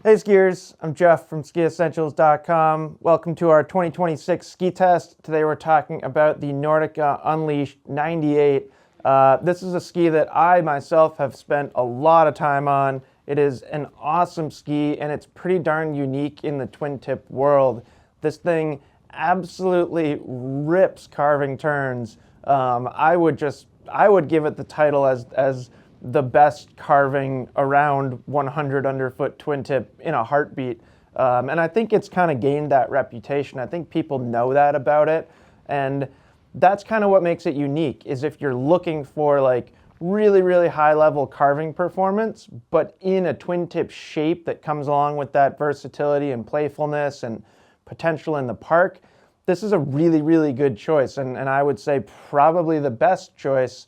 Hey skiers, I'm Jeff from SkiEssentials.com. Welcome to our 2026 ski test. Today we're talking about the Nordica Unleashed 98. This is a ski that I myself have spent a lot of time on. It is an awesome ski and it's pretty darn unique in the twin tip world. This thing absolutely rips carving turns. I would give it the title as the best carving around 100 underfoot twin tip in a heartbeat. And I think it's kind of gained that reputation. I think people know that about it. And that's kind of what makes it unique, is if you're looking for like really, really high level carving performance, but in a twin tip shape that comes along with that versatility and playfulness and potential in the park, this is a really, really good choice. And I would say probably the best choice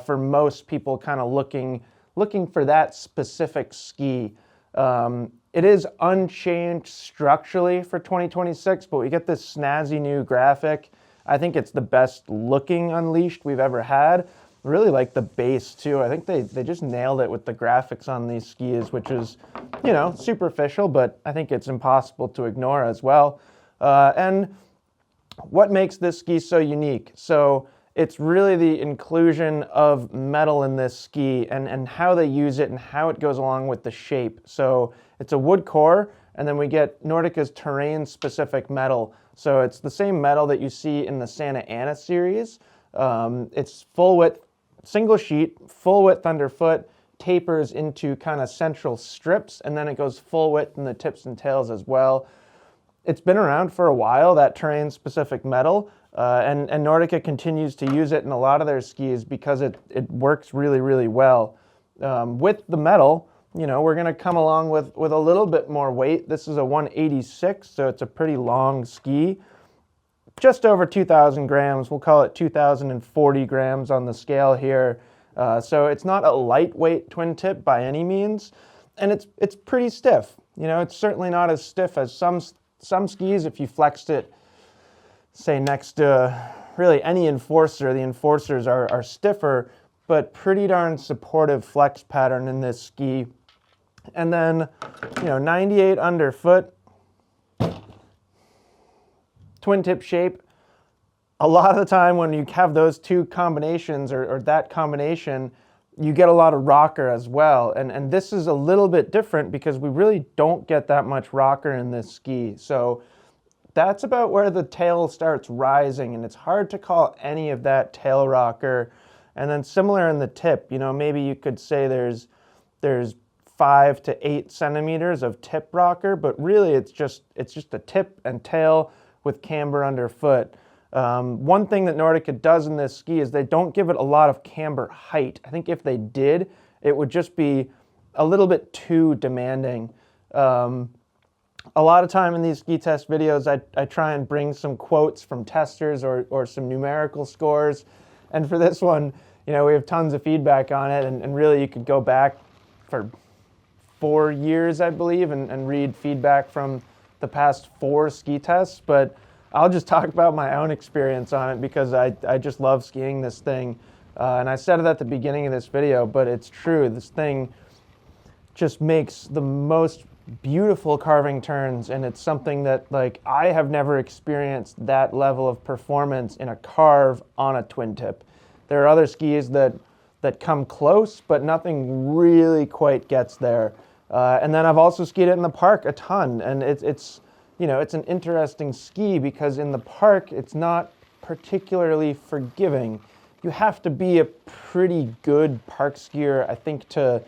for most people kind of looking for that specific ski. It is unchanged structurally for 2026, but we get this snazzy new graphic. I think it's the best looking Unleashed we've ever had. I really like the base too. I think they just nailed it with the graphics on these skis, which is, you know, superficial, but I think it's impossible to ignore as well. And what makes this ski so unique? So it's really the inclusion of metal in this ski and how they use it and how it goes along with the shape. So it's a wood core, and then we get Nordica's terrain-specific metal. So it's the same metal that you see in the Santa Ana series. It's full width, single sheet, full width underfoot, tapers into kind of central strips, and then it goes full width in the tips and tails as well. It's been around for a while, that terrain-specific metal. And Nordica continues to use it in a lot of their skis because it works really, really well. With the metal, you know, we're going to come along with a little bit more weight. This is a 186, so it's a pretty long ski. Just over 2,000 grams. We'll call it 2,040 grams on the scale here. So it's not a lightweight twin tip by any means. And it's pretty stiff. You know, it's certainly not as stiff as some skis. If you flexed it, say next to really any enforcer, the enforcers are stiffer, but pretty darn supportive flex pattern in this ski. And then, you know, 98 underfoot, twin tip shape. A lot of the time when you have those two combinations or that combination, you get a lot of rocker as well. And this is a little bit different because we really don't get that much rocker in this ski. So that's about where the tail starts rising, and it's hard to call any of that tail rocker. And then similar in the tip, you know, maybe you could say there's 5 to 8 centimeters of tip rocker, but really it's just a tip and tail with camber underfoot. One thing that Nordica does in this ski is they don't give it a lot of camber height. I think if they did, it would just be a little bit too demanding. A lot of time in these ski test videos, I try and bring some quotes from testers or some numerical scores. And for this one, you know, we have tons of feedback on it. And really, you could go back for 4 years, I believe, and read feedback from the past 4 ski tests. But I'll just talk about my own experience on it because I just love skiing this thing. And I said it at the beginning of this video, but it's true. This thing just makes the most beautiful carving turns, and it's something that, like, I have never experienced that level of performance in a carve on a twin tip. There are other skis that come close, but nothing really quite gets there. And then I've also skied it in the park a ton, and it's you know, it's an interesting ski because in the park it's not particularly forgiving. You have to be a pretty good park skier, I think, to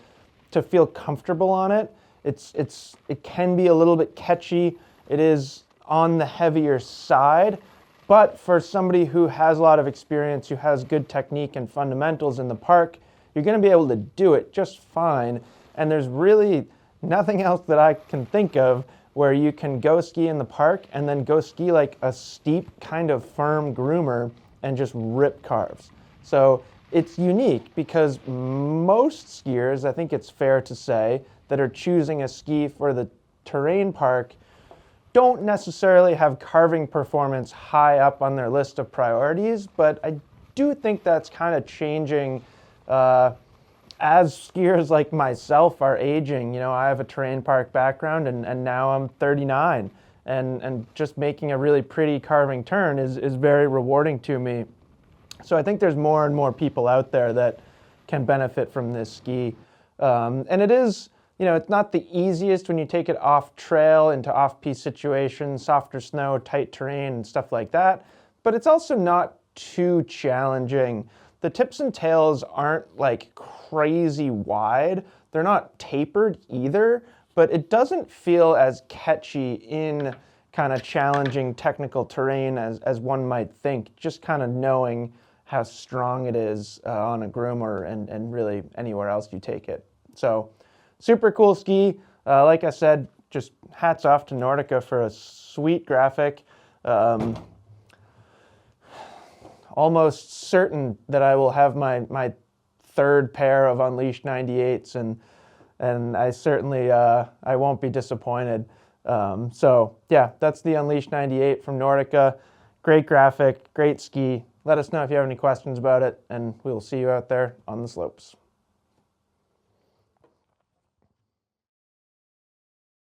feel comfortable on it. It can be a little bit catchy. It is on the heavier side, but for somebody who has a lot of experience, who has good technique and fundamentals in the park, you're going to be able to do it just fine. And there's really nothing else that I can think of where you can go ski in the park and then go ski like a steep kind of firm groomer and just rip carves. So it's unique because most skiers, I think it's fair to say, that are choosing a ski for the terrain park don't necessarily have carving performance high up on their list of priorities, but I do think that's kind of changing as skiers like myself are aging, I have a terrain park background, and now I'm 39, and just making a really pretty carving turn is very rewarding to me. So I think there's more and more people out there that can benefit from this ski. And it is, it's not the easiest when you take it off trail into off-piste situations, softer snow, tight terrain, and stuff like that. But it's also not too challenging. The tips and tails aren't like crazy wide. They're not tapered either, but it doesn't feel as catchy in kind of challenging technical terrain as one might think, just kind of knowing how strong it is on a groomer and really anywhere else you take it. So super cool ski. Like I said, just hats off to Nordica for a sweet graphic. Almost certain that I will have my third pair of Unleashed 98s, and I certainly I won't be disappointed. So yeah, that's the Unleashed 98 from Nordica. Great graphic, great ski. Let us know if you have any questions about it, and we will see you out there on the slopes.